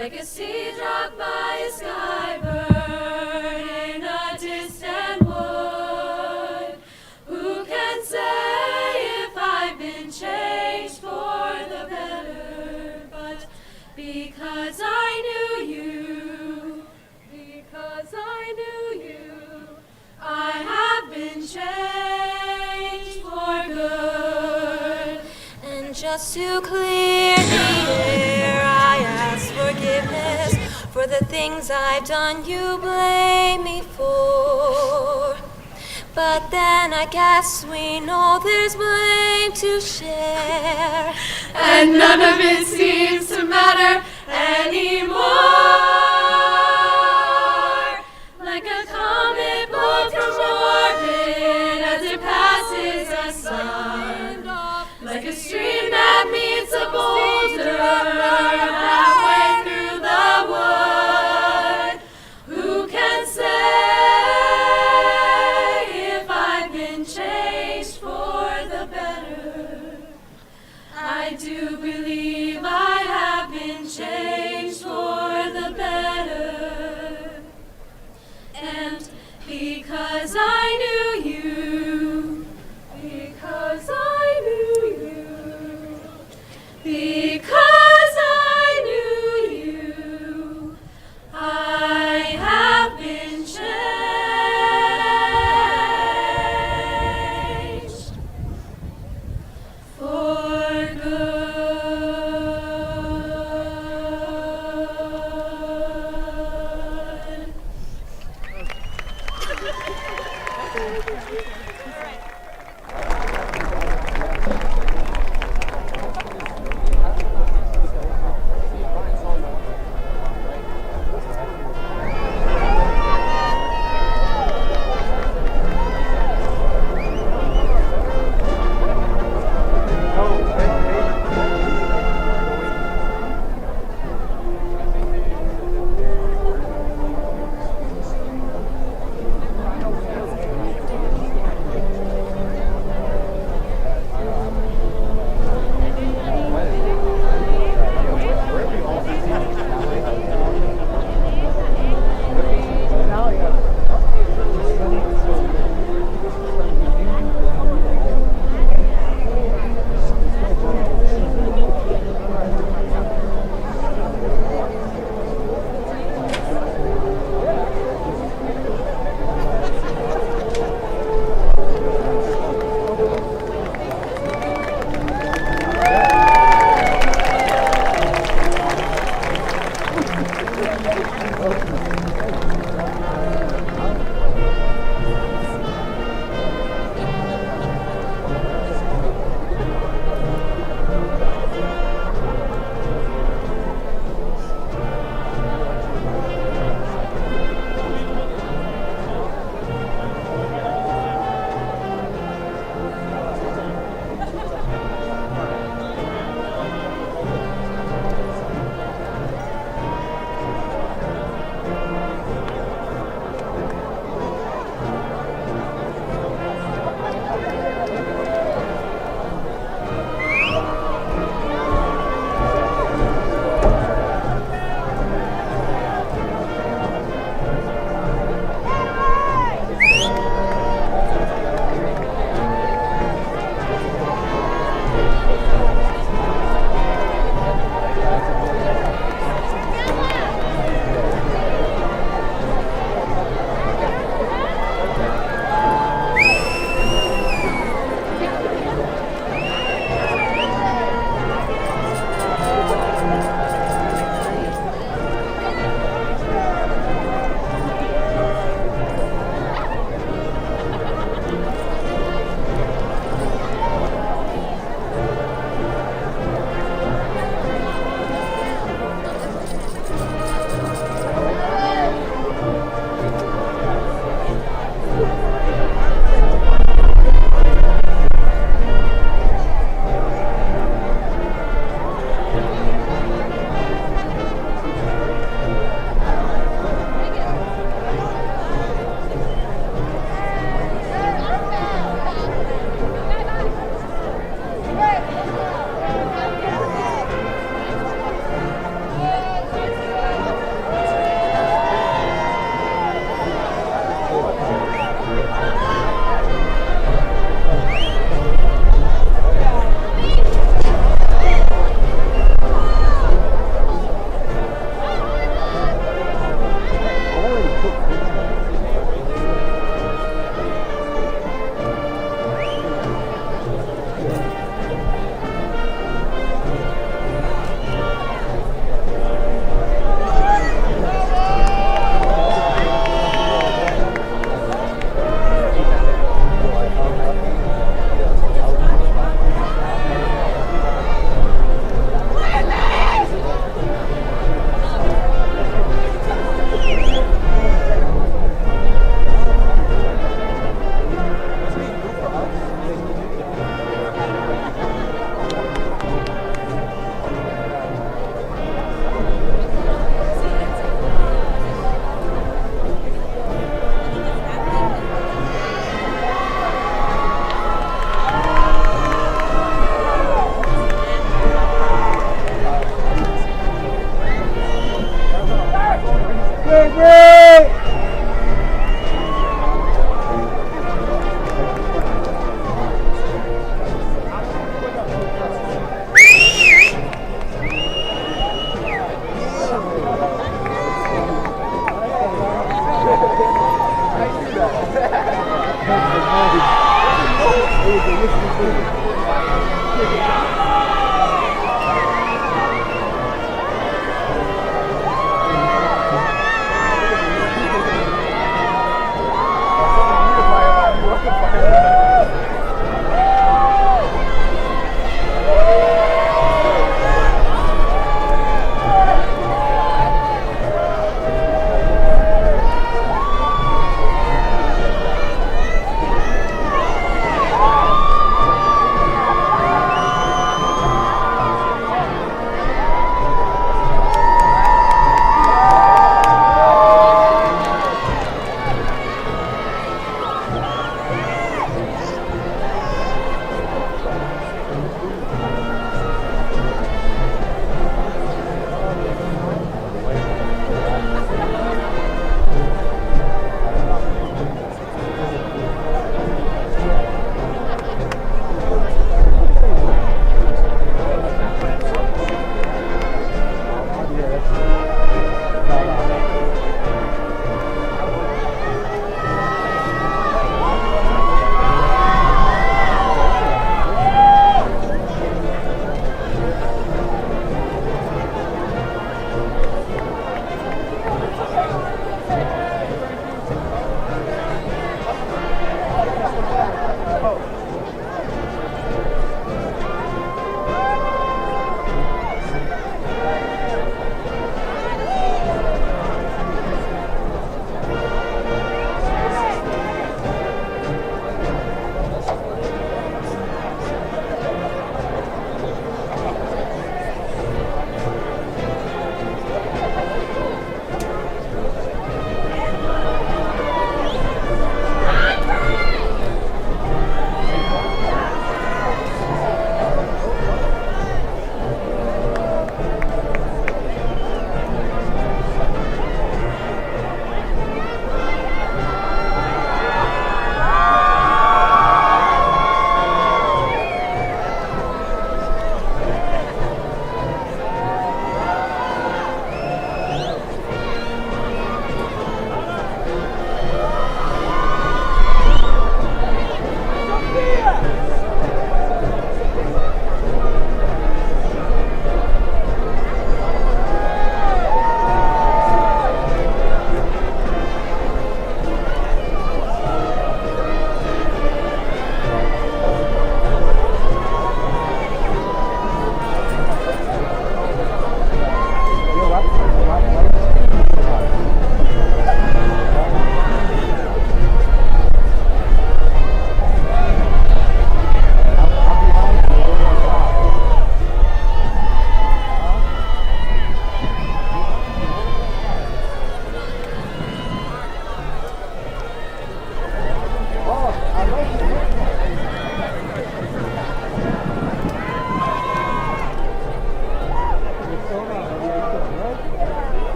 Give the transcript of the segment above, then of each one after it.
like a seed dropped by a sky bird in a distant wood. Who can say if I've been changed for the better? But because I knew you, I have been changed for good. And just to clear the air, I ask forgiveness for the things I've done you blame me for. But then I guess we know there's blame to share, and none of it seems to matter anymore. Like a comet blown from orbit as it passes the sun, like a stream that meets a boulder halfway through the wood. Who can say if I've been changed for the better? I do believe I have been changed for the better. And because I knew you, because I knew you, because I knew you, I have been changed for good.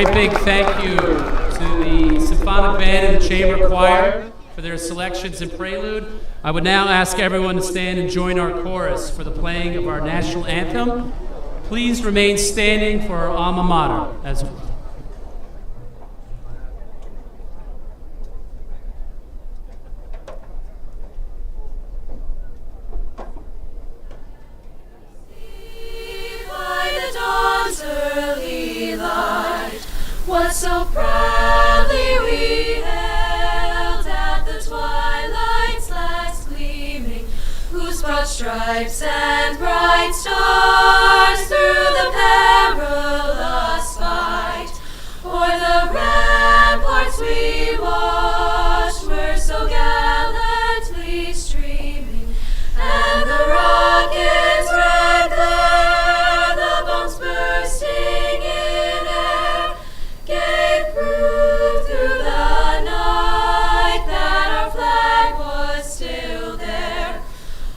great big thank you to the Symphonic Band and the Chamber Choir for their selections in Prelude. I would now ask everyone to stand and join our chorus for the playing of our national anthem. Please remain standing for our alma mater as what so proudly we hailed at the twilight's last gleaming, whose broad stripes and bright stars through the perilous fight o'er the ramparts we watched were so gallantly streaming, and the rockets' red glare, the bombs bursting in air, gave proof through the night that our flag was still there.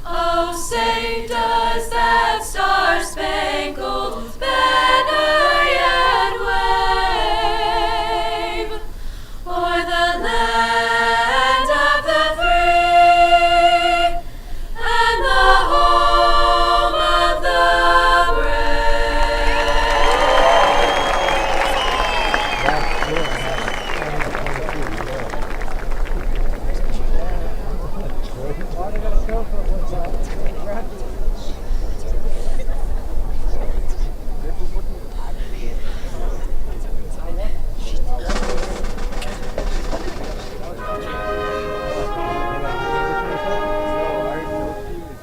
Oh, say does that star-spangled banner yet wave o'er the land of the free and the home of the brave.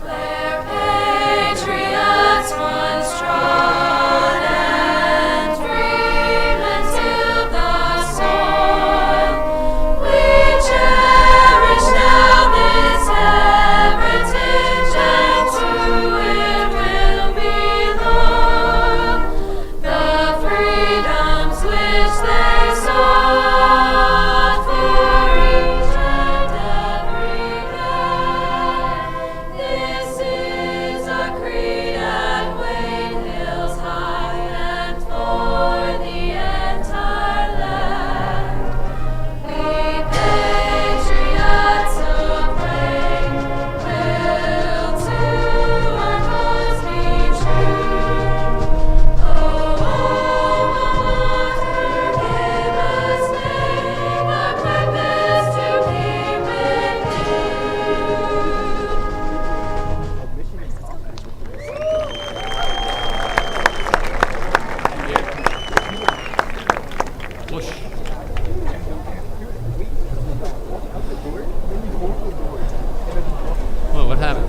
Where patriots once trod and freemen tilled the soil, we cherish now this heritage, and to it will be loyal. The freedoms which they sought for each and every man. This is our creed at Wayne Hills High, and for the entire land. We patriots of Wayne will to our cause be true. Oh, alma mater, give us name, our purpose to be with you. push. Whoa, what happened?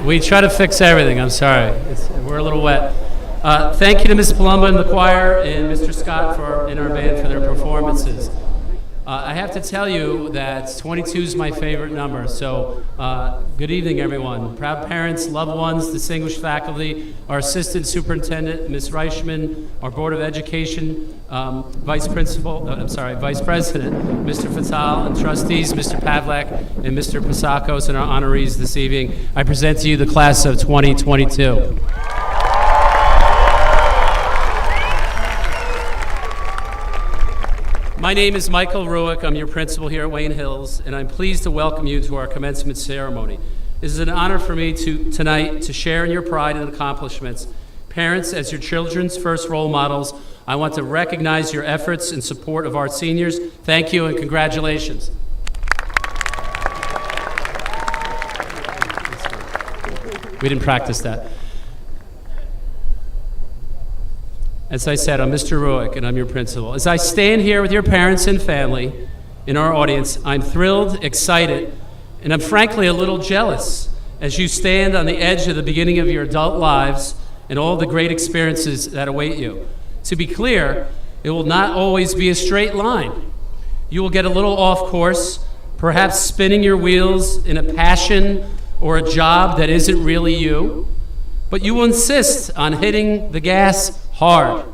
We try to fix everything. I'm sorry. We're a little wet. Thank you to Ms. Palumba and the choir and Mr. Scott in our band for their performances. I have to tell you that 22 is my favorite number. So good evening, everyone. Proud parents, loved ones, distinguished faculty, our assistant superintendent, Ms. Reichman, our Board of Education, Vice President, Mr. Fatal, and trustees, Mr. Pavlak and Mr. Pasakos, and our honorees this evening. I present to you the class of 2022. My name is Michael Ruick. I'm your principal here at Wayne Hills, and I'm pleased to welcome you to our commencement ceremony. It is an honor for me tonight to share in your pride and accomplishments. Parents, as your children's first role models, I want to recognize your efforts in support of our seniors. Thank you and congratulations. We didn't practice that. As I said, I'm Mr. Ruick, and I'm your principal. As I stand here with your parents and family in our audience, I'm thrilled, excited, and I'm frankly a little jealous as you stand on the edge of the beginning of your adult lives and all the great experiences that await you. To be clear, it will not always be a straight line. You will get a little off course, perhaps spinning your wheels in a passion or a job that isn't really you, but you will insist on hitting the gas hard.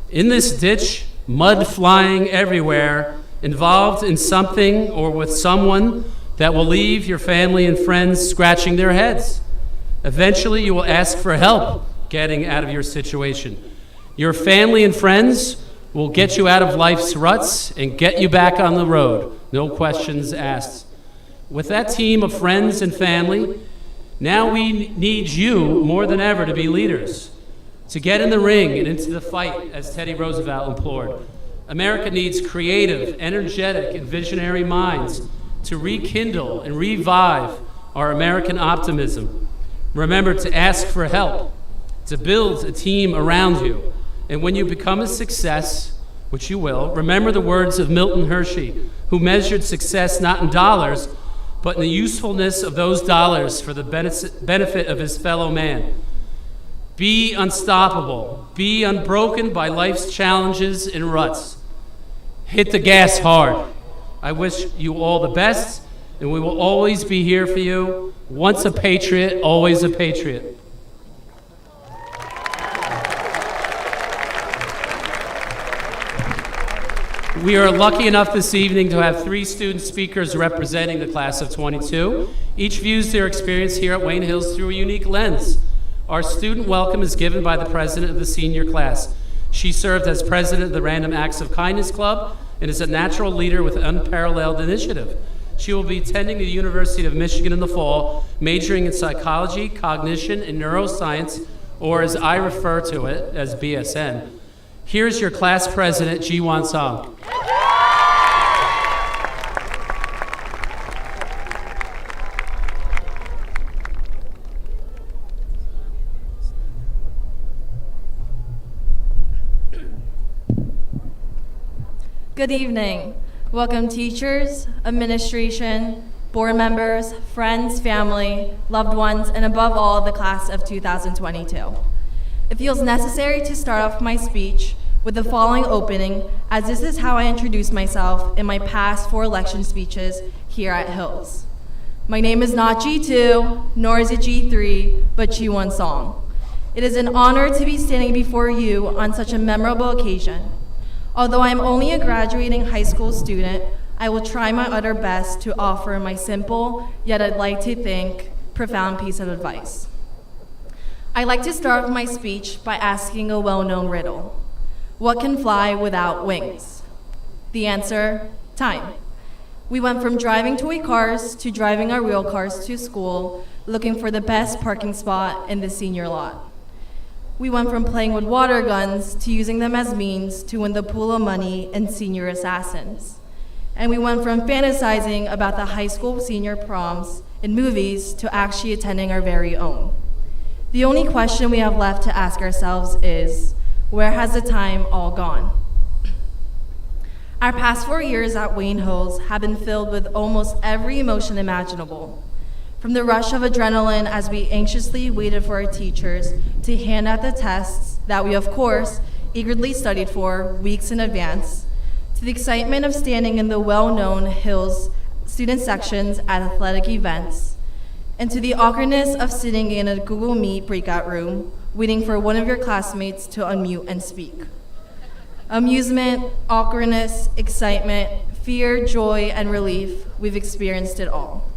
In this ditch, mud flying everywhere, involved in something or with someone that will leave your family and friends scratching their heads. Eventually, you will ask for help getting out of your situation. Your family and friends will get you out of life's ruts and get you back on the road. No questions asked. With that team of friends and family, now we need you more than ever to be leaders, to get in the ring and into the fight, as Teddy Roosevelt implored. America needs creative, energetic, and visionary minds to rekindle and revive our American optimism. Remember to ask for help, to build a team around you. And when you become a success, which you will, remember the words of Milton Hershey, who measured success not in dollars, but in the usefulness of those dollars for the benefit of his fellow man. Be unstoppable. Be unbroken by life's challenges and ruts. Hit the gas hard. I wish you all the best, and we will always be here for you. Once a patriot, always a patriot. We are lucky enough this evening to have 3 student speakers representing the class of 22. Each views their experience here at Wayne Hills through a unique lens. Our student welcome is given by the president of the senior class. She served as president of the Random Acts of Kindness Club and is a natural leader with unparalleled initiative. She will be attending the University of Michigan in the fall, majoring in psychology, cognition, and neuroscience, or as I refer to it, as BSN. Here's your class president, Ji-Wan Song. Good evening. Welcome teachers, administration, board members, friends, family, loved ones, and above all, the class of 2022. It feels necessary to start off my speech with the following opening, as this is how I introduce myself in my past 4 election speeches here at Hills. My name is not G2, nor is it G3, but Ji-Wan Song. It is an honor to be standing before you on such a memorable occasion. Although I am only a graduating high school student, I will try my utter best to offer my simple, yet I'd like to think, profound piece of advice. I like to start my speech by asking a well-known riddle. What can fly without wings? The answer, time. We went from driving toy cars to driving our real cars to school, looking for the best parking spot in the senior lot. We went from playing with water guns to using them as means to win the pool of money in Senior Assassins. And we went from fantasizing about the high school senior proms in movies to actually attending our very own. The only question we have left to ask ourselves is, where has the time all gone? Our past 4 years at Wayne Hills have been filled with almost every emotion imaginable. From the rush of adrenaline as we anxiously waited for our teachers to hand out the tests that we, of course, eagerly studied for weeks in advance, to the excitement of standing in the well-known Hills student sections at athletic events, and to the awkwardness of sitting in a Google Meet breakout room, waiting for one of your classmates to unmute and speak. Amusement, awkwardness, excitement, fear, joy, and relief, we've experienced it all.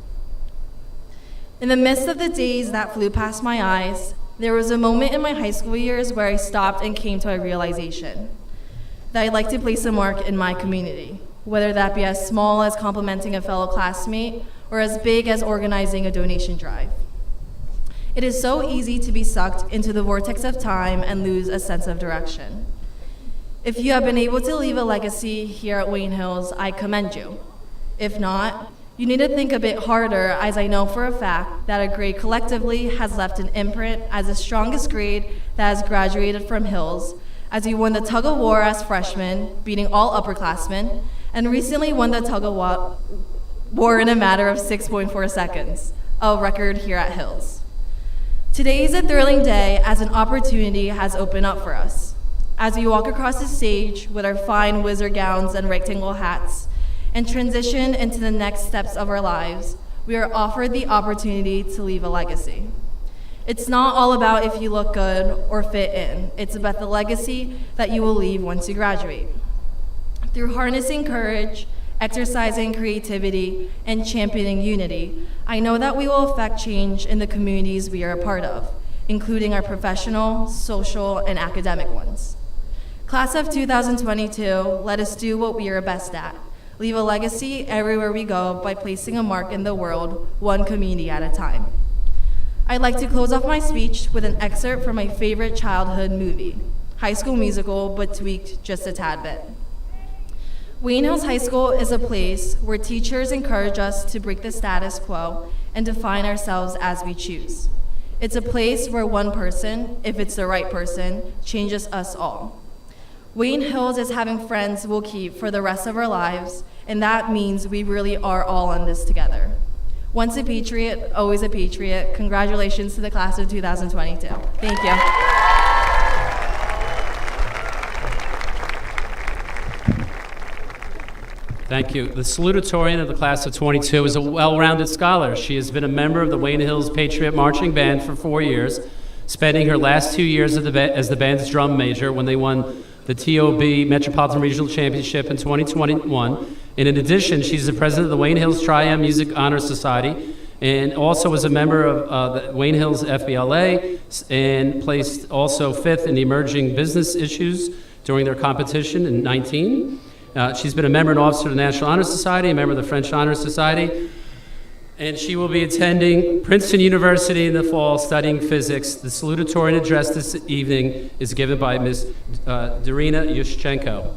In the midst of the days that flew past my eyes, there was a moment in my high school years where I stopped and came to a realization that I'd like to place a mark in my community, whether that be as small as complimenting a fellow classmate or as big as organizing a donation drive. It is so easy to be sucked into the vortex of time and lose a sense of direction. If you have been able to leave a legacy here at Wayne Hills, I commend you. If not, you need to think a bit harder, as I know for a fact that a grade collectively has left an imprint as the strongest grade that has graduated from Hills, as you won the tug of war as freshmen, beating all upperclassmen, and recently won the tug of war in a matter of 6.4 seconds, a record here at Hills. Today is a thrilling day as an opportunity has opened up for us. As we walk across the stage with our fine wizard gowns and rectangle hats and transition into the next steps of our lives, we are offered the opportunity to leave a legacy. It's not all about if you look good or fit in. It's about the legacy that you will leave once you graduate. Through harnessing courage, exercising creativity, and championing unity, I know that we will affect change in the communities we are a part of, including our professional, social, and academic ones. Class of 2022, let us do what we are best at. Leave a legacy everywhere we go by placing a mark in the world, one community at a time. I'd like to close off my speech with an excerpt from my favorite childhood movie, High School Musical, but tweaked just a tad bit. Wayne Hills High School is a place where teachers encourage us to break the status quo and define ourselves as we choose. It's a place where one person, if it's the right person, changes us all. Wayne Hills is having friends we'll keep for the rest of our lives, and that means we really are all on this together. Once a patriot, always a patriot. Congratulations to the class of 2022. Thank you. Thank you. The salutatorian of the class of 22 is a well-rounded scholar. She has been a member of the Wayne Hills Patriot Marching Band for 4 years, spending her last 2 years as the band's drum major when they won the TOB Metropolitan Regional Championship in 2021. And in addition, she's the president of the Wayne Hills Tri-M Music Honor Society and also was a member of the Wayne Hills FBLA and placed also 5th in the emerging business issues during their competition in 19. She's been a member and officer of the National Honor Society, a member of the French Honor Society, and she will be attending Princeton University in the fall studying physics. The salutatorian address this evening is given by Ms. Darina Yushchenko.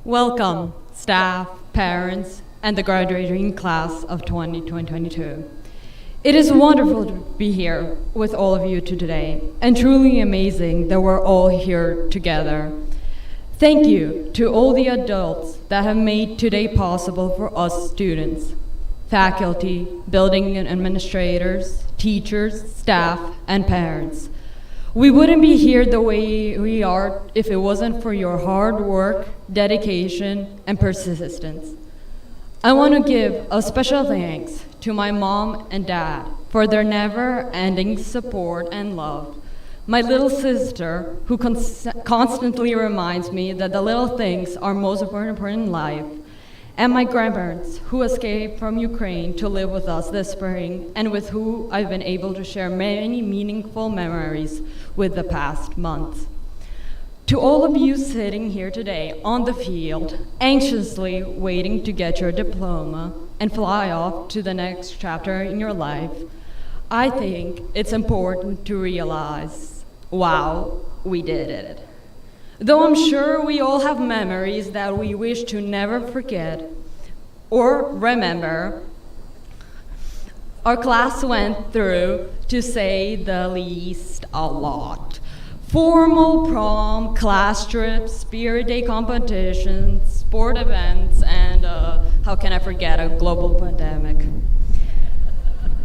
Welcome, staff, parents, and the graduating class of 2022. It is wonderful to be here with all of you today, and truly amazing that we're all here together. Thank you to all the adults that have made today possible for us students, faculty, building and administrators, teachers, staff, and parents. We wouldn't be here the way we are if it wasn't for your hard work, dedication, and persistence. I want to give a special thanks to my mom and dad for their never-ending support and love. My little sister, who constantly reminds me that the little things are most important in life, and my grandparents, who escaped from Ukraine to live with us this spring, and with who I've been able to share many meaningful memories with the past month. To all of you sitting here today on the field, anxiously waiting to get your diploma and fly off to the next chapter in your life, I think it's important to realize, wow, we did it. Though I'm sure we all have memories that we wish to never forget or remember, our class went through, to say the least, a lot. Formal prom, class trips, spirit day competitions, sport events, and how can I forget a global pandemic?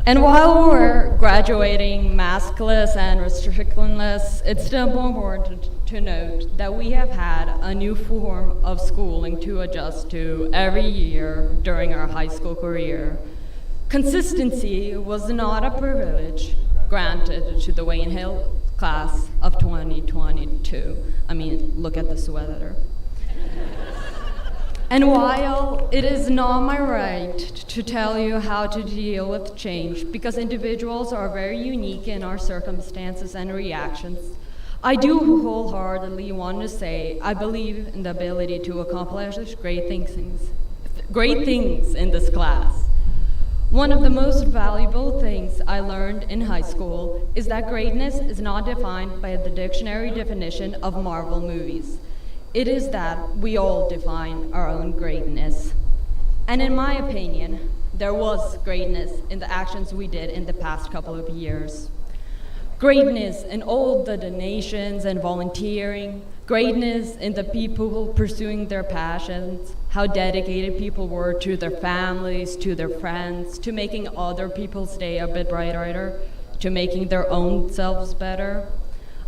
And while we're graduating maskless and restrictionless, it's still important to note that we have had a new form of schooling to adjust to every year during our high school career. Consistency was not a privilege granted to the Wayne Hill class of 2022. I mean, look at the sweater. And while it is not my right to tell you how to deal with change, because individuals are very unique in our circumstances and reactions, I do wholeheartedly want to say I believe in the ability to accomplish great things in this class. One of the most valuable things I learned in high school is that greatness is not defined by the dictionary definition of Marvel movies. It is that we all define our own greatness. And in my opinion, there was greatness in the actions we did in the past couple of years. Greatness in all the donations and volunteering, greatness in the people pursuing their passions, how dedicated people were to their families, to their friends, to making other people's day a bit brighter, to making their own selves better.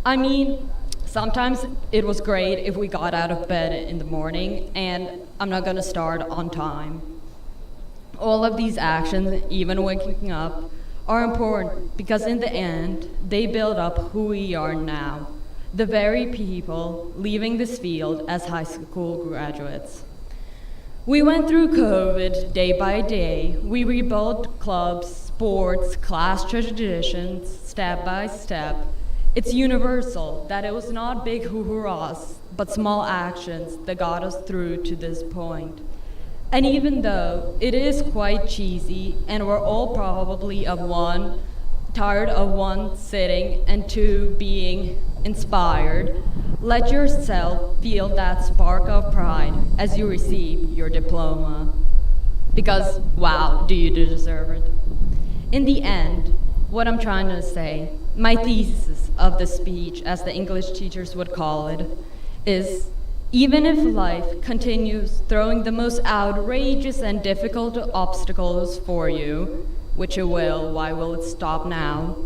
I mean, sometimes it was great if we got out of bed in the morning, and I'm not gonna start on time. All of these actions, even waking up, are important because in the end, they build up who we are now, the very people leaving this field as high school graduates. We went through COVID day by day. We rebuilt clubs, sports, class traditions, step by step. It's universal that it was not big hoo-hurrahs, but small actions that got us through to this point. And even though it is quite cheesy, and we're all probably tired of one, sitting, and two, being inspired, let yourself feel that spark of pride as you receive your diploma. Because, wow, do you deserve it? In the end, what I'm trying to say, my thesis of the speech, as the English teachers would call it, is even if life continues throwing the most outrageous and difficult obstacles for you, which it will, why will it stop now?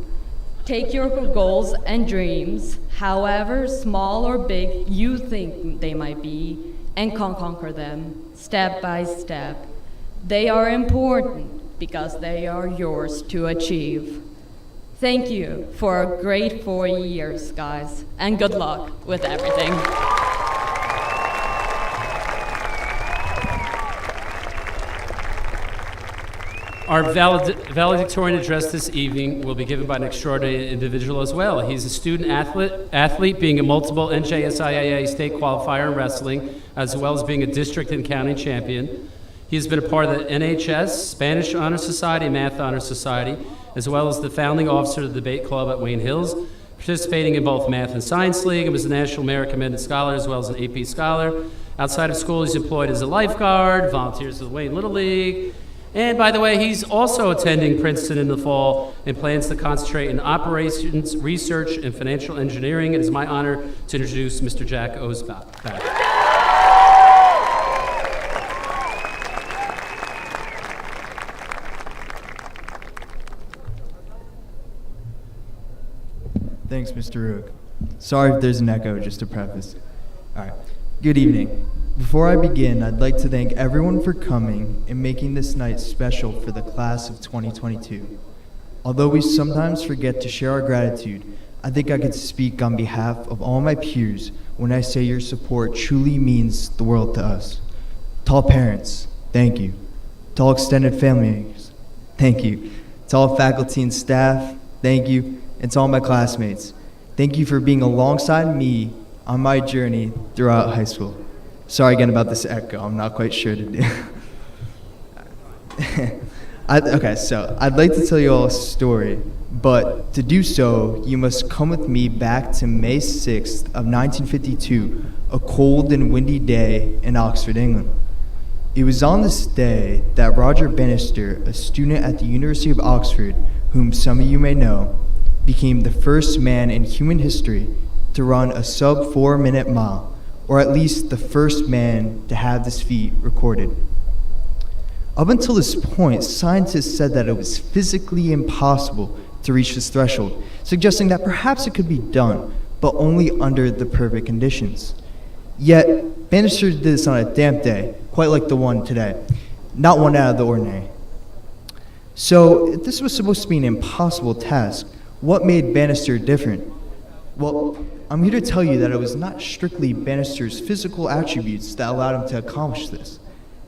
Take your goals and dreams, however small or big you think they might be, and conquer them, step by step. They are important because they are yours to achieve. Thank you for a great 4 years, guys, and good luck with everything. Our valedictorian address this evening will be given by an extraordinary individual as well. He's a student athlete, being a multiple NJSIAA state qualifier in wrestling, as well as being a district and county champion. He has been a part of the NHS, Spanish Honor Society, Math Honor Society, as well as the founding officer of the debate club at Wayne Hills, participating in both Math and Science League, and was a National Merit Commended Scholar as well as an AP Scholar. Outside of school, he's employed as a lifeguard, volunteers with Wayne Little League, and by the way, he's also attending Princeton in the fall and plans to concentrate in operations, research, and financial engineering. It is my honor to introduce Mr. Jack Osbach. Thanks, Mr. Rook. Sorry if there's an echo, just to preface. All right. Good evening. Before I begin, I'd like to thank everyone for coming and making this night special for the class of 2022. Although we sometimes forget to share our gratitude, I think I could speak on behalf of all my peers when I say your support truly means the world to us. To all parents, thank you. To all extended family members, thank you. To all faculty and staff, thank you. And to all my classmates, thank you for being alongside me on my journey throughout high school. Sorry again about this echo, I'm not quite sure to do. Okay, so I'd like to tell you all a story, but to do so, you must come with me back to May 6th of 1952, a cold and windy day in Oxford, England. It was on this day that Roger Bannister, a student at the University of Oxford, whom some of you may know, became the first man in human history to run a sub 4-minute mile, or at least the first man to have this feat recorded. Up until this point, scientists said that it was physically impossible to reach this threshold, suggesting that perhaps it could be done, but only under the perfect conditions. Yet, Bannister did this on a damp day, quite like the one today, not one out of the ordinary. So, if this was supposed to be an impossible task, what made Bannister different? Well, I'm here to tell you that it was not strictly Bannister's physical attributes that allowed him to accomplish this.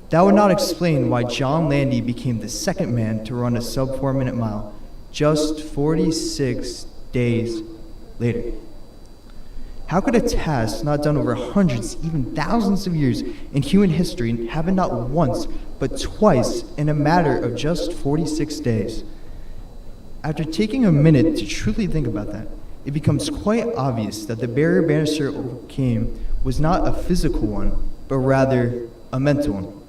That would not explain why John Landy became the second man to run a sub 4-minute mile just 46 days later. How could a task not done over hundreds, even thousands of years in human history happen not once, but twice in a matter of just 46 days? After taking a minute to truly think about that, it becomes quite obvious that the barrier Bannister overcame was not a physical one, but rather a mental one.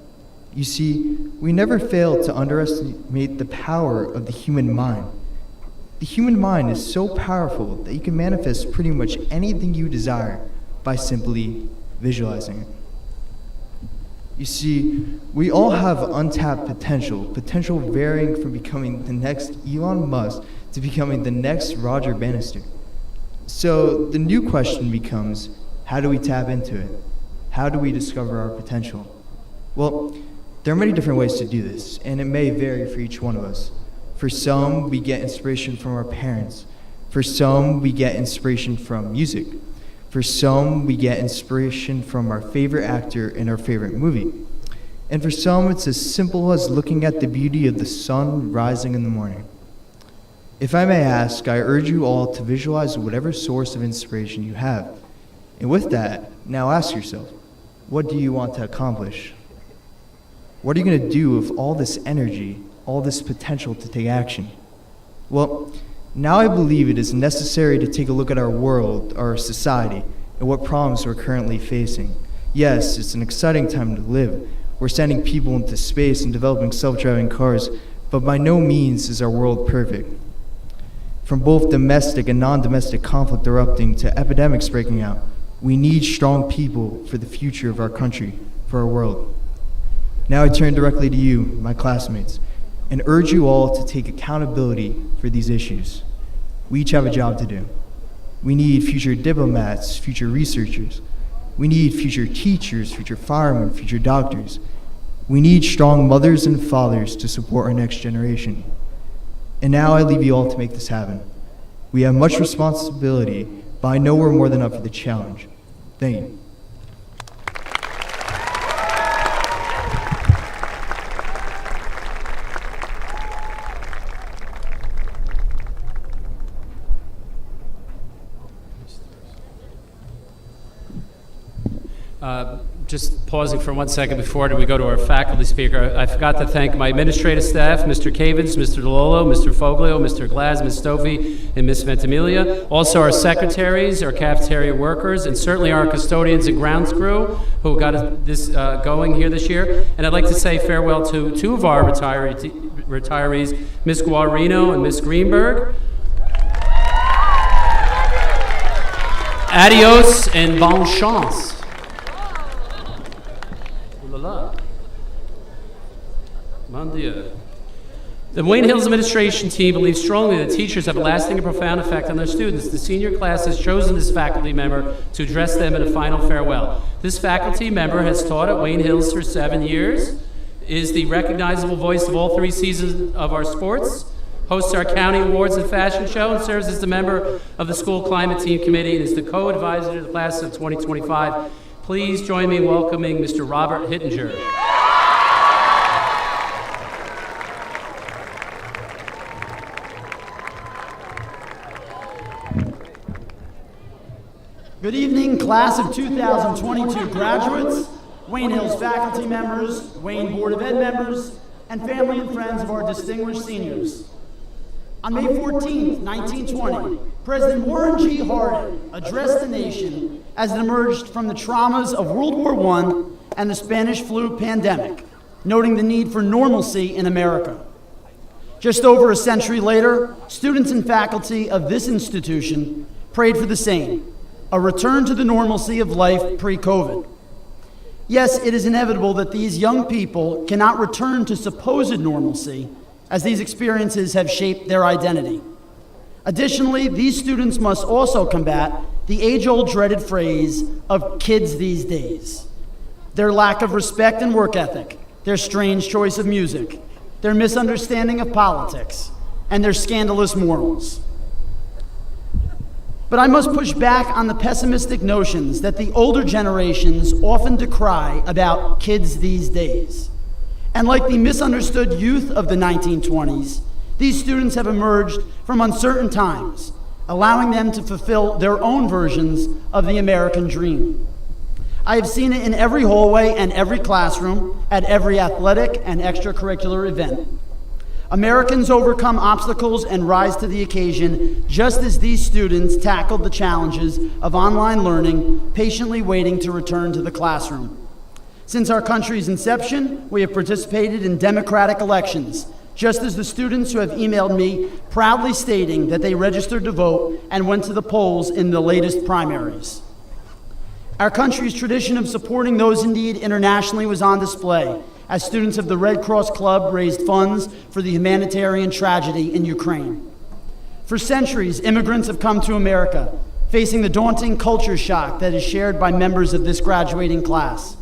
You see, we never fail to underestimate the power of the human mind. The human mind is so powerful that you can manifest pretty much anything you desire by simply visualizing it. You see, we all have untapped potential varying from becoming the next Elon Musk to becoming the next Roger Bannister. So the new question becomes, how do we tap into it? How do we discover our potential? Well, there are many different ways to do this, and it may vary for each one of us. For some, we get inspiration from our parents. For some, we get inspiration from music. For some, we get inspiration from our favorite actor in our favorite movie. And for some, it's as simple as looking at the beauty of the sun rising in the morning. If I may ask, I urge you all to visualize whatever source of inspiration you have. And with that, now ask yourself, what do you want to accomplish? What are you going to do with all this energy, all this potential to take action? Well, now I believe it is necessary to take a look at our world, our society, and what problems we're currently facing. Yes, it's an exciting time to live. We're sending people into space and developing self-driving cars, but by no means is our world perfect. From both domestic and non-domestic conflict erupting to epidemics breaking out, we need strong people for the future of our country, for our world. Now I turn directly to you, my classmates, and urge you all to take accountability for these issues. We each have a job to do. We need future diplomats, future researchers. We need future teachers, future firemen, future doctors. We need strong mothers and fathers to support our next generation. And now I leave you all to make this happen. We have much responsibility, but I know we're more than up for the challenge. Thank you. Just pausing for 1 second before we go to our faculty speaker, I forgot to thank my administrative staff, Mr. Cavins, Mr. DeLolo, Mr. Foglio, Mr. Glass, Ms. Stofi, and Ms. Ventimiglia. Also our secretaries, our cafeteria workers, and certainly our custodians and grounds crew who got this going here this year. And I'd like to say farewell to two of our retirees, Ms. Guarino and Ms. Greenberg. Adios and bonne chance. Mon Dieu. The Wayne Hills administration team believes strongly that teachers have a lasting and profound effect on their students. The senior class has chosen this faculty member to address them in a final farewell. This faculty member has taught at Wayne Hills for 7 years, is the recognizable voice of all 3 seasons of our sports, hosts our county awards and fashion show, and serves as the member of the school climate team committee and is the co-advisor to the class of 2025. Please join me in welcoming Mr. Robert Hittinger. Good evening, class of 2022 graduates, Wayne Hills faculty members, Wayne Board of Ed members, and family and friends of our distinguished seniors. On May 14, 1920, President Warren G. Harding addressed the nation as it emerged from the traumas of World War I and the Spanish flu pandemic, noting the need for normalcy in America. Just over a century later, students and faculty of this institution prayed for the same, a return to the normalcy of life pre-COVID. Yes, it is inevitable that these young people cannot return to supposed normalcy as these experiences have shaped their identity. Additionally, these students must also combat the age-old dreaded phrase of kids these days. Their lack of respect and work ethic, their strange choice of music, their misunderstanding of politics, and their scandalous morals. But I must push back on the pessimistic notions that the older generations often decry about kids these days. And like the misunderstood youth of the 1920s, these students have emerged from uncertain times, allowing them to fulfill their own versions of the American dream. I have seen it in every hallway and every classroom, at every athletic and extracurricular event. Americans overcome obstacles and rise to the occasion, just as these students tackled the challenges of online learning, patiently waiting to return to the classroom. Since our country's inception, we have participated in democratic elections, just as the students who have emailed me proudly stating that they registered to vote and went to the polls in the latest primaries. Our country's tradition of supporting those in need internationally was on display, as students of the Red Cross Club raised funds for the humanitarian tragedy in Ukraine. For centuries, immigrants have come to America, facing the daunting culture shock that is shared by members of this graduating class.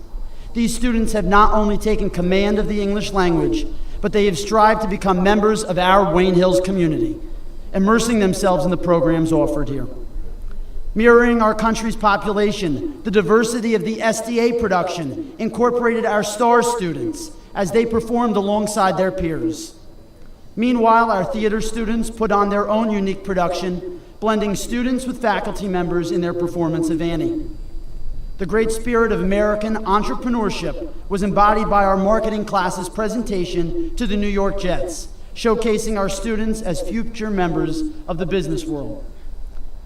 These students have not only taken command of the English language, but they have strived to become members of our Wayne Hills community, immersing themselves in the programs offered here. Mirroring our country's population, the diversity of the SDA production incorporated our STAR students as they performed alongside their peers. Meanwhile, our theater students put on their own unique production, blending students with faculty members in their performance of Annie. The great spirit of American entrepreneurship was embodied by our marketing class's presentation to the New York Jets, showcasing our students as future members of the business world.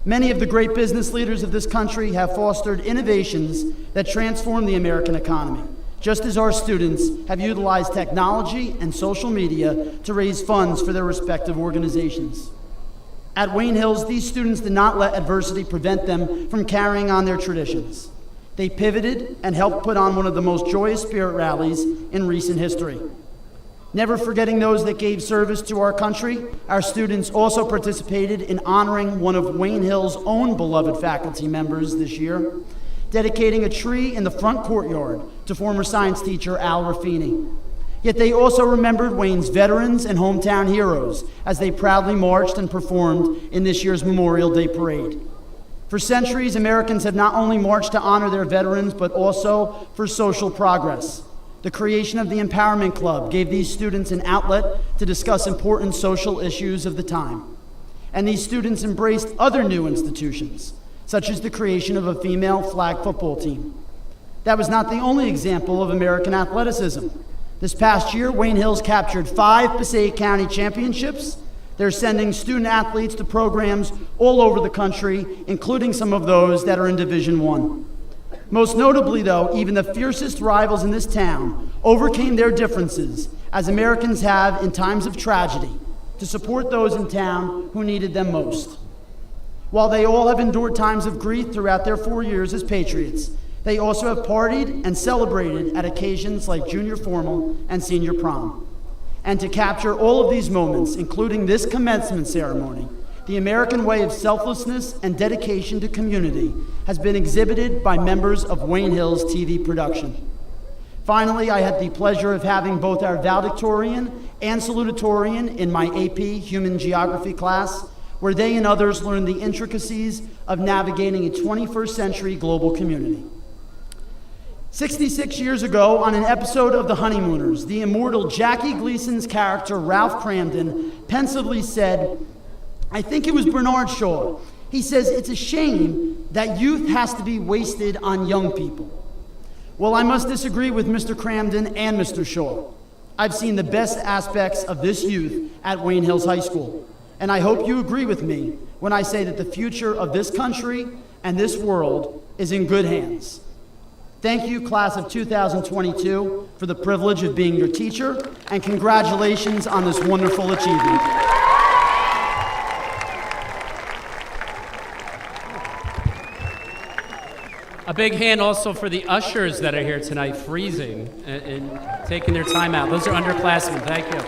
Many of the great business leaders of this country have fostered innovations that transform the American economy, just as our students have utilized technology and social media to raise funds for their respective organizations. At Wayne Hills, these students did not let adversity prevent them from carrying on their traditions. They pivoted and helped put on one of the most joyous spirit rallies in recent history. Never forgetting those that gave service to our country, our students also participated in honoring one of Wayne Hills' own beloved faculty members this year, dedicating a tree in the front courtyard to former science teacher Al Raffini. Yet they also remembered Wayne's veterans and hometown heroes as they proudly marched and performed in this year's Memorial Day Parade. For centuries, Americans have not only marched to honor their veterans, but also for social progress. The creation of the Empowerment Club gave these students an outlet to discuss important social issues of the time. And these students embraced other new institutions, such as the creation of a female flag football team. That was not the only example of American athleticism. This past year, Wayne Hills captured 5 Passaic County championships. They're sending student athletes to programs all over the country, including some of those that are in Division I. Most notably, though, even the fiercest rivals in this town overcame their differences, as Americans have in times of tragedy, to support those in town who needed them most. While they all have endured times of grief throughout their 4 years as Patriots, they also have partied and celebrated at occasions like junior formal and senior prom. And to capture all of these moments, including this commencement ceremony, the American way of selflessness and dedication to community has been exhibited by members of Wayne Hills TV production. Finally, I had the pleasure of having both our Valedictorian and Salutatorian in my AP Human Geography class, where they and others learned the intricacies of navigating a 21st century global community. 66 years ago, on an episode of The Honeymooners, the immortal Jackie Gleason's character, Ralph Cramden, pensively said, I think it was Bernard Shaw. He says, it's a shame that youth has to be wasted on young people. Well, I must disagree with Mr. Cramden and Mr. Shaw. I've seen the best aspects of this youth at Wayne Hills High School, and I hope you agree with me when I say that the future of this country and this world is in good hands. Thank you, class of 2022, for the privilege of being your teacher, and congratulations on this wonderful achievement. A big hand also for the ushers that are here tonight, freezing and taking their time out. Those are underclassmen. Thank you.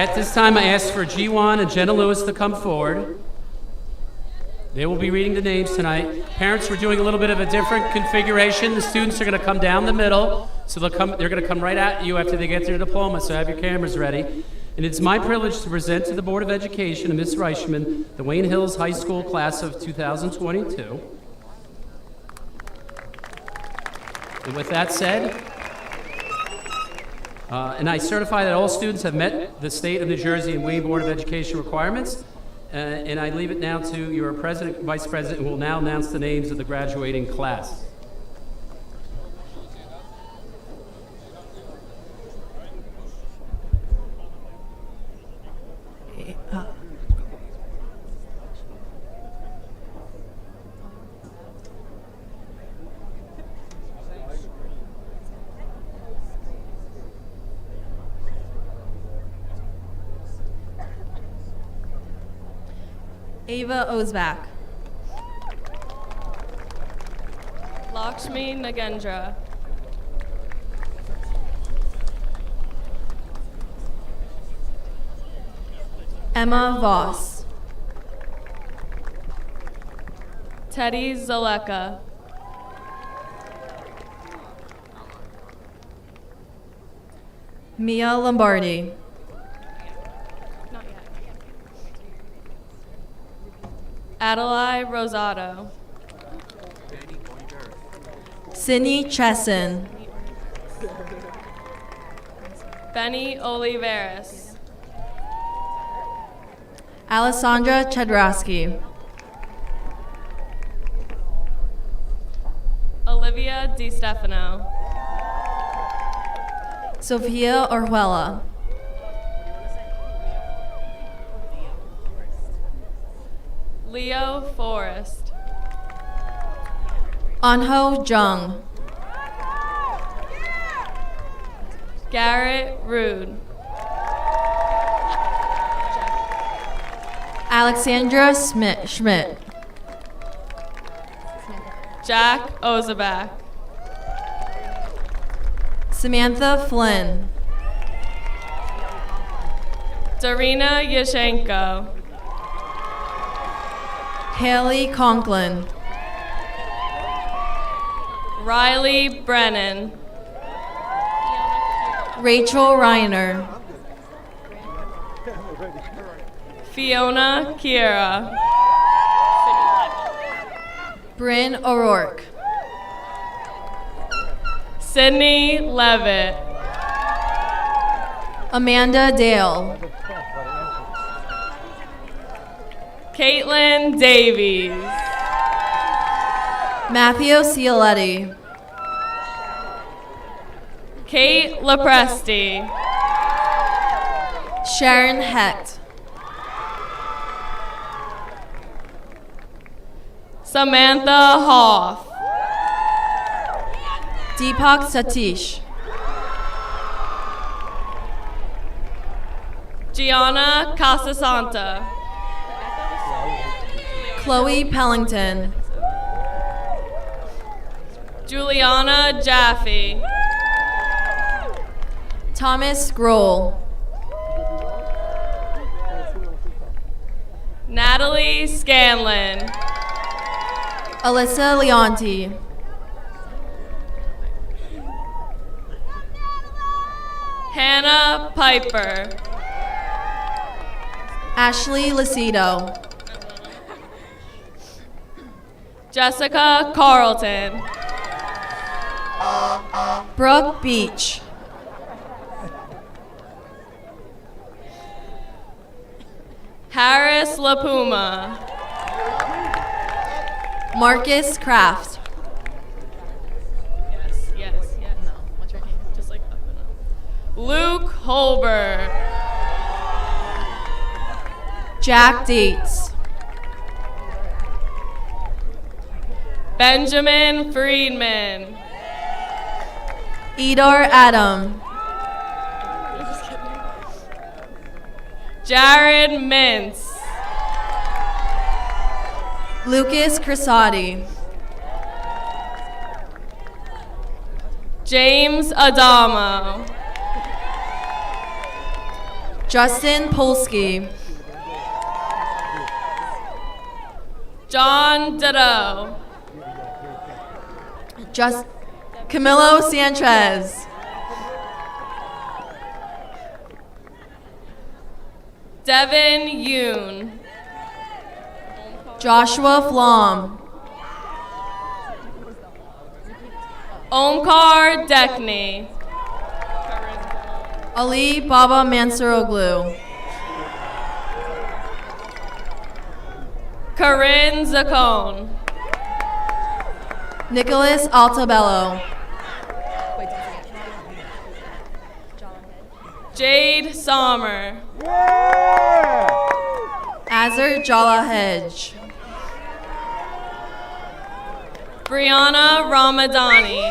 At this time, I ask for G1 and Jenna Lewis to come forward. They will be reading the names tonight. Parents, we're doing a little bit of a different configuration. The students are going to come down the middle, so they're going to come right at you after they get their diploma, so have your cameras ready. And it's my privilege to present to the Board of Education and Ms. Reichman the Wayne Hills High School class of 2022. And with that said, and I certify that all students have met the State of New Jersey and Wayne Board of Education requirements, and I leave it now to your President, Vice President, who will now announce the names of the graduating class. Ava Ozbak. Lakshmi Nagendra. Emma Voss. Teddy Zaleka. Mia Lombardi. Not yet. Adelaide Rosado. Sydney Chesson. Benny Oliveras. Alessandra Chedrasky. Olivia Di Stefano. Sofia Orjuela. Leo Forrest. Anho Jung. Garrett Rude. Alexandra Schmidt. Jack Ozabak. Samantha Flynn. Darina Yashenko. Haley Conklin. Riley Brennan. Rachel Reiner. Fiona Kiera. Bryn O'Rourke. Sydney Levitt. Amanda Dale. Caitlin Davies. Matthew Cialetti. Kate Lepresti. Sharon Hecht. Samantha Hoff. Deepak Satish. Gianna Casasanta. Chloe Pellington. Juliana Jaffe. Thomas Grohl. Natalie Scanlon. Alyssa Leonti. Hannah Piper. Ashley Lucido. Jessica Carlton. Brooke Beach. Harris LaPuma. Marcus Kraft. Yes. No. What's your name? Just like up and up. Luke Holbert. Jack Dietz. Benjamin Friedman. Edar Adam. Jared Mintz. Lucas Crisati. James Adamo. Justin Polsky. John Ditto. Camilo Sanchez. Devin Yoon. Joshua Flom. Omkar Dekni. Ali Baba Mansuroglu. Corinne Zacone. Nicholas Altabello. Jade Sommer. Azar Jalahedge. Brianna Ramadani.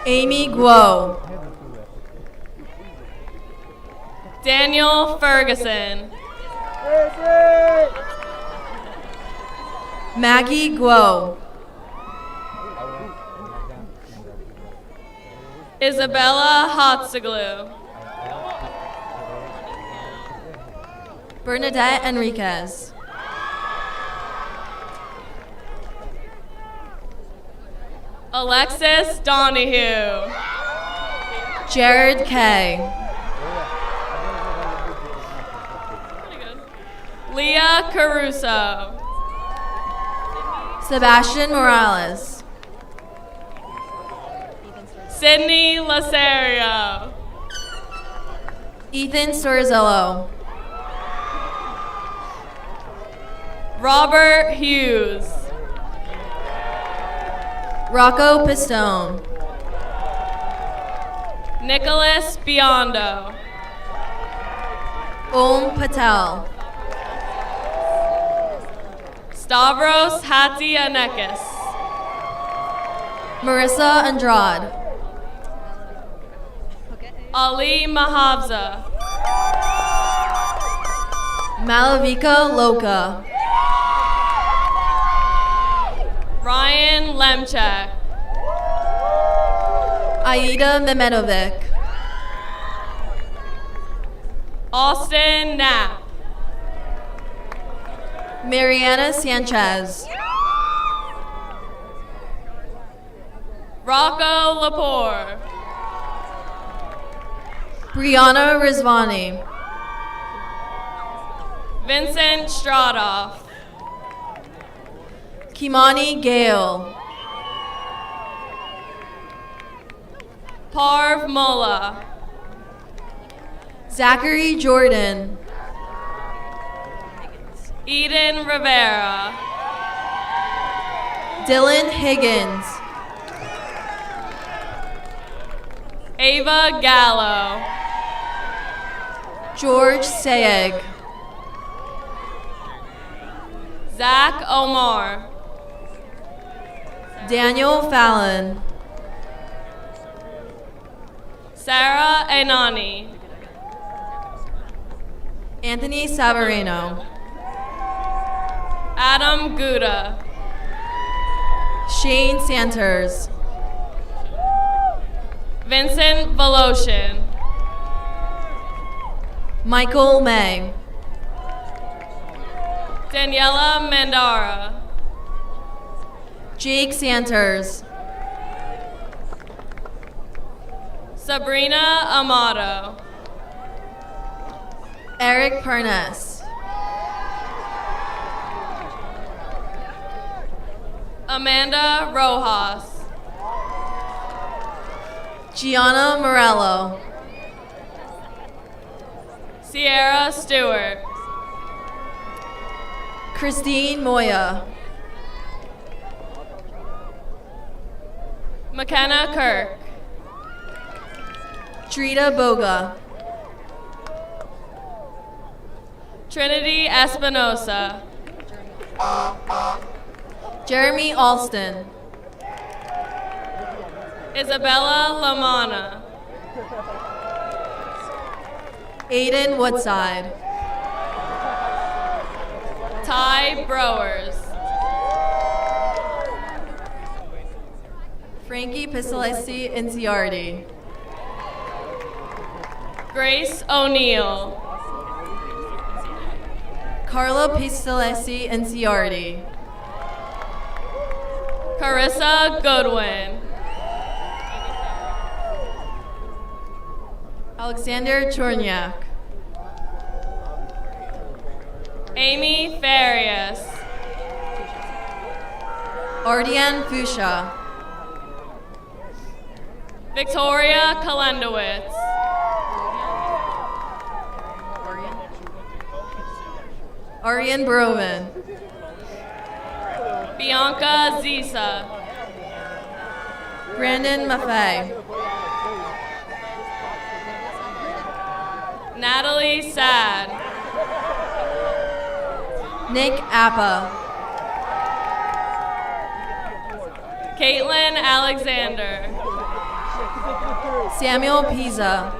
Amy Guo. Daniel Ferguson. Maggie Guo. Isabella Hotziglu. Bernadette Enriquez. Alexis Donahue. Jared Kay. Pretty good. Leah Caruso. Sebastian Morales. Sydney Lasario. Ethan Storzillo. Robert Hughes. Rocco Pistone. Nicholas Biondo. Om Patel. Stavros Hatzianekis. Marissa Andrade. Ali Mahavza. Malavika Loka. Ryan Lemchak. Aida Mehmedovic. Austin Knapp. Mariana Sanchez. Rocco Lepore. Brianna Rizvani. Vincent Stradoff. Kimani Gale. Parv Mullah. Zachary Jordan. Eden Rivera. Dylan Higgins. Ava Gallo. George Sayeg. Zach Omar. Daniel Fallon. Sarah Enani. Anthony Savarino. Adam Gouda. Shane Santers. Vincent Voloshin. Michael May. Daniela Mandara. Jake Santers. Sabrina Amato. Eric Parnes. Amanda Rojas. Gianna Morello. Sierra Stewart. Christine Moya. McKenna Kirk. Drita Boga. Trinity Espinosa. Jeremy Alston. Isabella Lamana. Aiden Woodside. Ty Browers. Frankie Pistolesi Inciardi. Grace O'Neill. Carla Pistolesi Inciardi. Carissa Goodwin. Alexander Chornyak. Amy Farias. Ardian Fusha. Victoria Kalendowitz. Arian Broman. Bianca Zisa. Brandon Maffei. Natalie Sad. Nick Appa. Caitlin Alexander. Samuel Pisa.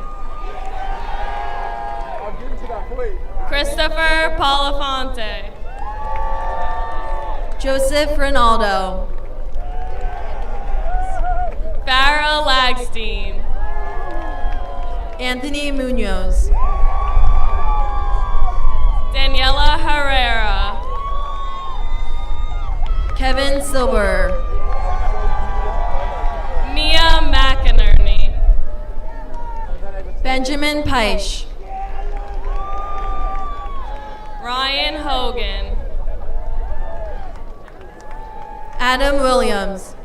Christopher Polifonte. Joseph Ronaldo. Farah Lagstein. Anthony Munoz. Daniela Herrera. Kevin Silber. Mia McInerney. Benjamin Peisch, Ryan Hogan, Adam Williams,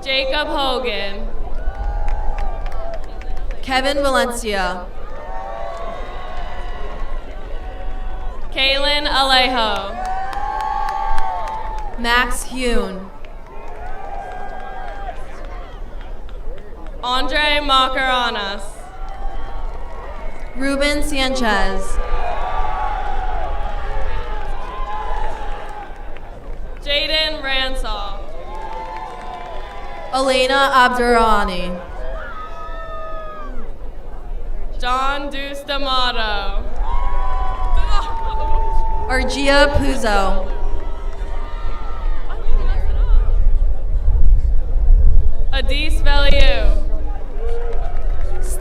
Jacob Hogan, Kevin Valencia, Kaylin Alejo, Max Hune, Andre Macaranas, Ruben Sanchez, Jaden Ransall, Elena Abdurrani, John Deuce D'Amato, Argia Puzo, Adis Veliu,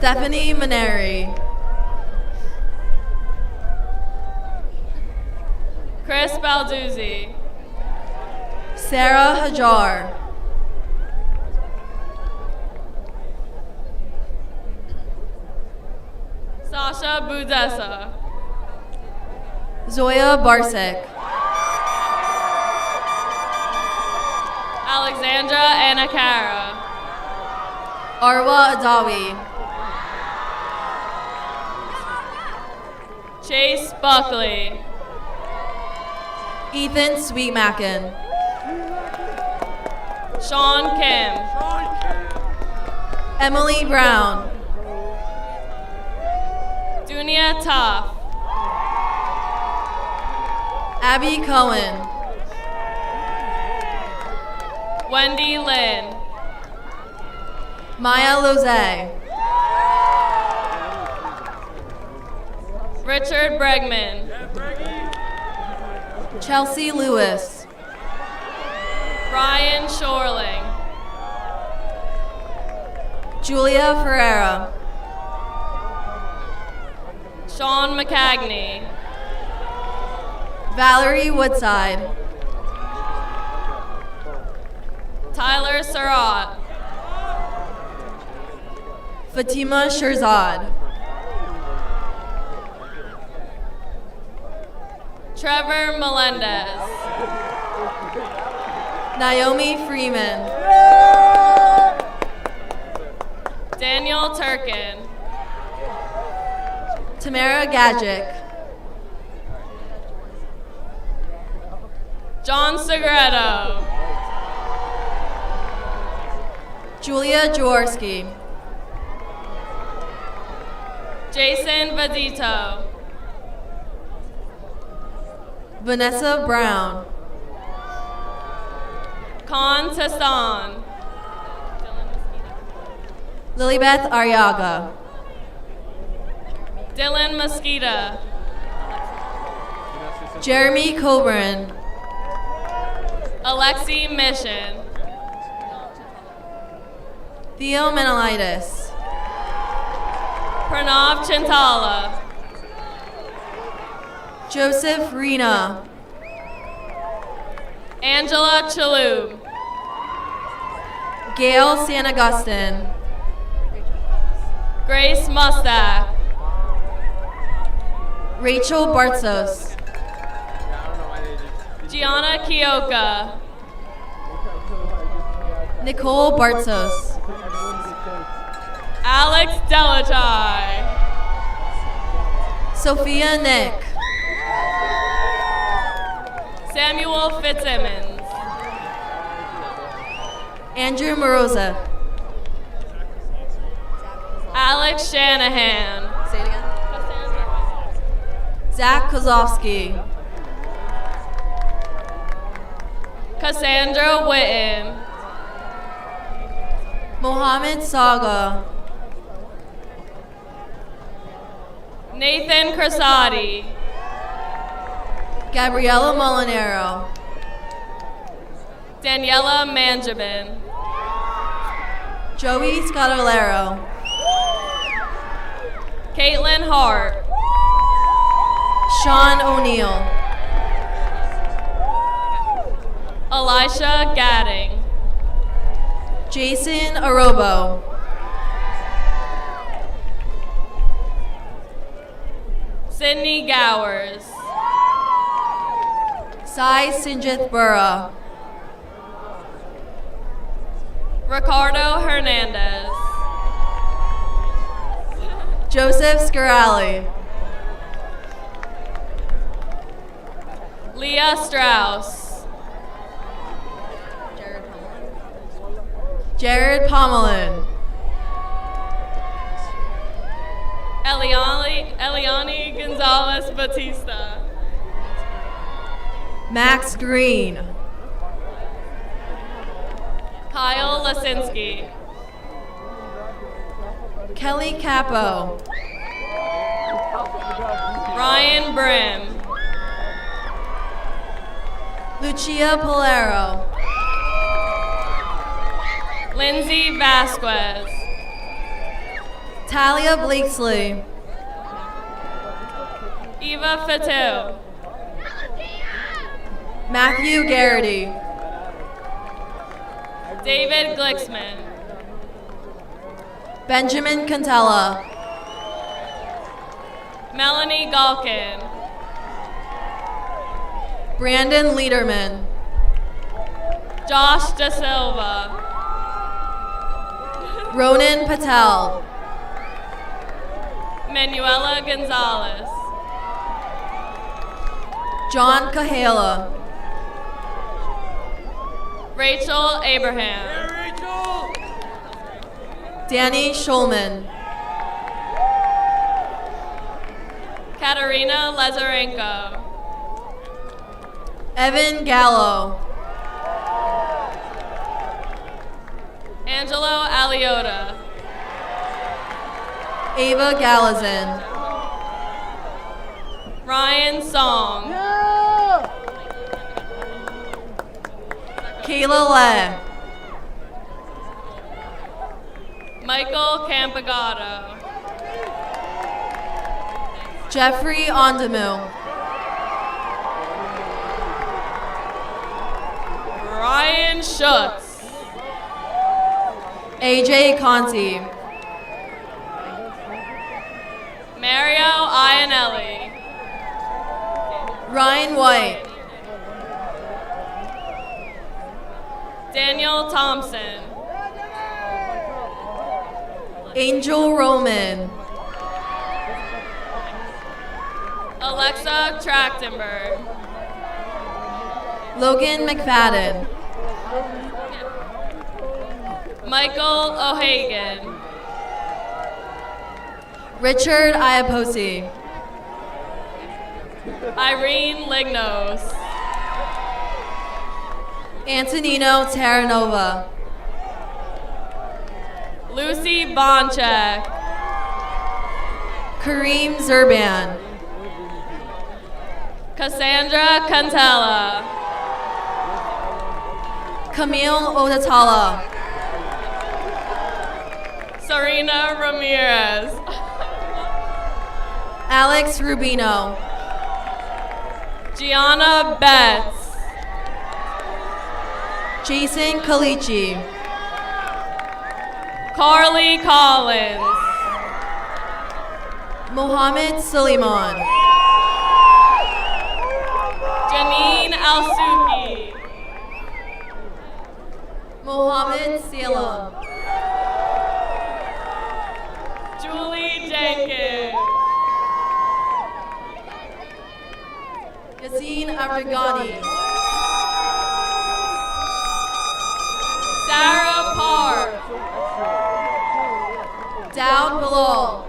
Stephanie Maneri, Chris Balduzzi, Sarah Hajar, Sasha Budessa, Zoya Barsik, Alexandra Anakara, Arwa Adawi, Chase Buckley, Ethan Sweetmacken, Sean Kim, Emily Brown, Dunia Tough, Abby Cohen, Wendy Lynn, Maya Loze, Richard Bregman, Chelsea Lewis, Ryan Shorling, Julia Ferreira, Sean McCagney, Valerie Woodside, Tyler Surratt, Fatima Shirzad, Trevor Melendez, Naomi Freeman, Daniel Turkin, Tamara Gadgic, John Segreto, Julia Jaworski, Jason Vadito, Vanessa Brown, Khan Tassan, Lilybeth Arriaga, Dylan Mosquita, Jeremy Coburn, Alexi Mission, Theo Menelitis, Pranav Chintala, Joseph Rena, Angela Chalub, Gail San Augustine, Grace Mustak, Rachel Bartzos, Gianna Kioka, Nicole Bartzos, Alex Delatai, Sophia Nick, Samuel Fitzsimmons, Andrew Moroza, Alex Shanahan, say it again, Zach Kozlowski, Cassandra Witten, Mohammed Saga, Nathan Crasati, Gabriela Molinero, Daniela Manjabin, Joey Scotolero, Caitlin Hart, Sean O'Neill, Elisha Gadding, Jason Arobo, Sydney Gowers. Sai Sinjith Burra. Ricardo Hernandez. Joseph Scarali. Leah Strauss. Jared Pomelin. Eliani Gonzalez Batista. Max Green. Kyle Lasinski. Kelly Capo. Ryan Brim. Lucia Polero. Lindsay Vasquez. Talia Bleaksley. Eva Fatou. Matthew Garrity. David Glixman. Benjamin Cantella. Melanie Galkin. Brandon Lederman. Josh Da Silva. Ronan Patel. Manuela Gonzalez. John Cahala. Rachel Abraham. Danny Schulman. Katerina Lazarenko. Evan Gallo. Angelo Aliota. Ava Gallazin. Ryan Song. Kayla Le. Michael Campagato. Jeffrey Ondamu. Ryan Schutz. AJ Conti. Mario Ianelli. Ryan White. Daniel Thompson. Angel Roman. Alexa Trachtenberg. Logan McFadden. Michael O'Hagan. Richard Iaposi. Irene Lignos. Antonino Terranova. Lucy Bonchek. Kareem Zurban. Cassandra Cantella. Camille Odatala. Serena Ramirez. Alex Rubino. Gianna Betts. Jason Calici. Carly Collins. Mohammed Suleiman. Janine Alsuki. Mohammed Salem. Julie Jenkins. Yassine Abdegani. Sarah Park. Dowd Bilal.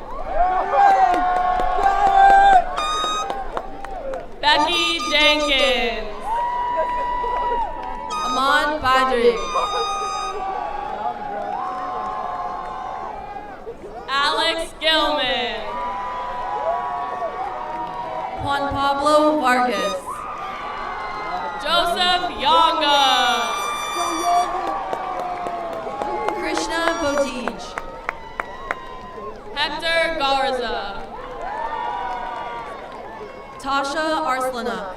Becky Jenkins. Ahmad Badri. Alex Gilman. Juan Pablo Vargas. Joseph Yonga. Krishna Bodij. Hector Garza. Tasha Arslanuk.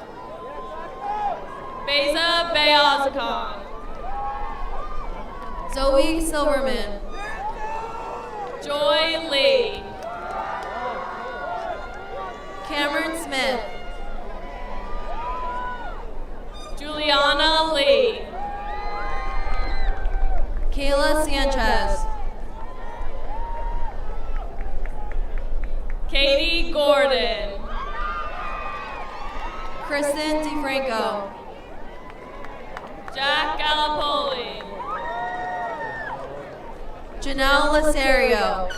Beza Beazakhan. Zoe Silverman. Joy Lee. Cameron Smith. Juliana Lee. Kayla Sanchez. Katie Gordon. Kristen DeFranco. Jack Galapoli. Janelle Lasario.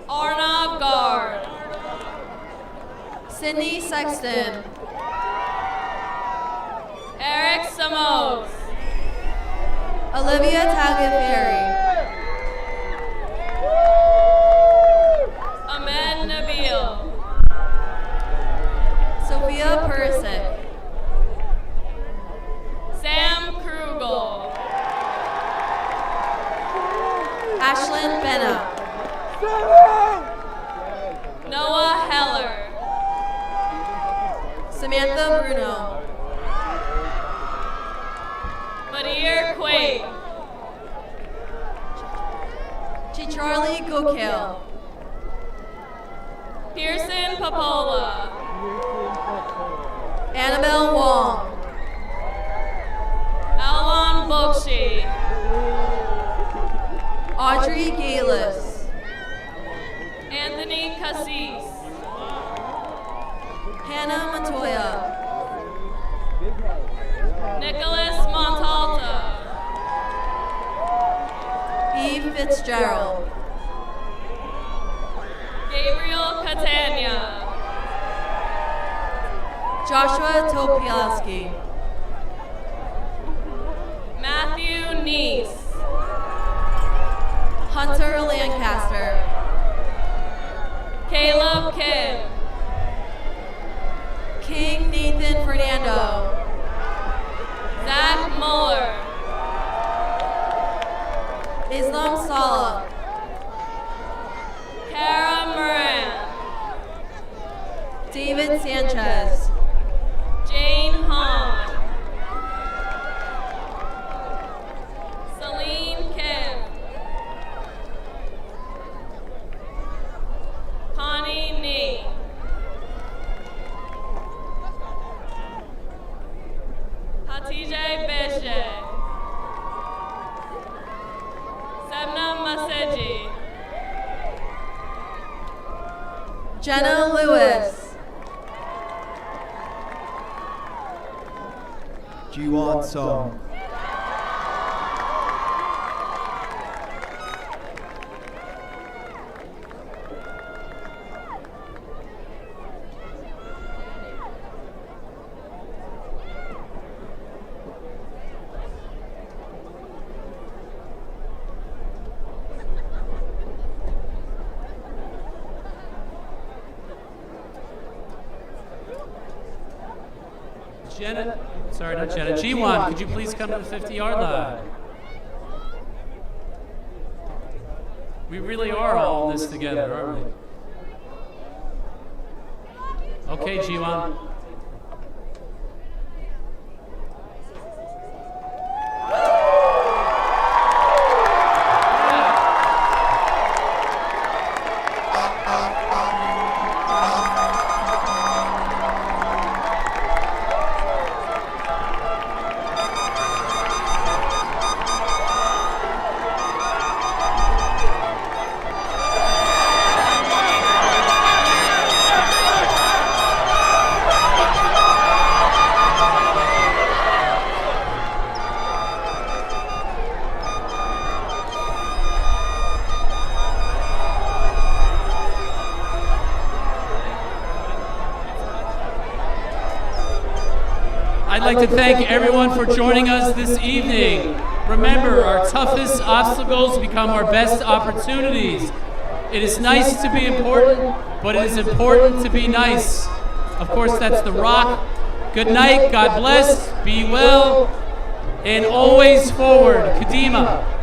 Arnav Gard. Sydney Sexton. Eric Samos. Olivia Tagliaferri. Ahmed Nabil. Sophia Perisic. Sam Krugel. Ashlyn Benna. Noah Heller. Samantha Bruno. Badir Quaid. Charlie Gokale. Pearson Papola. Annabelle Wong. Alon Bokshi. Audrey Galis. Anthony Cassis. Hannah Montoya. Nicholas Montalta. Eve Fitzgerald. Gabriel Catania. Joshua Topiaski. Matthew Neese. Hunter Lancaster. Caleb Kim. King Nathan Fernando. Zach Muller. Islam Salah. Kara Moran. David Sanchez. Jane Hahn. Celine Kim. Connie Nee. Hatice Beshe. Sebna Maseji. Jenna Lewis. Jiwon Song. Jenna, sorry, not Jenna. G1, could you please come to the 50-yard line? We really are all in this together, aren't we? Okay, G1. I'd like to thank everyone for joining us this evening. Remember, our toughest obstacles become our best opportunities. It is nice to be important, but it is important to be nice. Of course, that's The Rock. Good night, God bless, be well, and always forward. Kadima.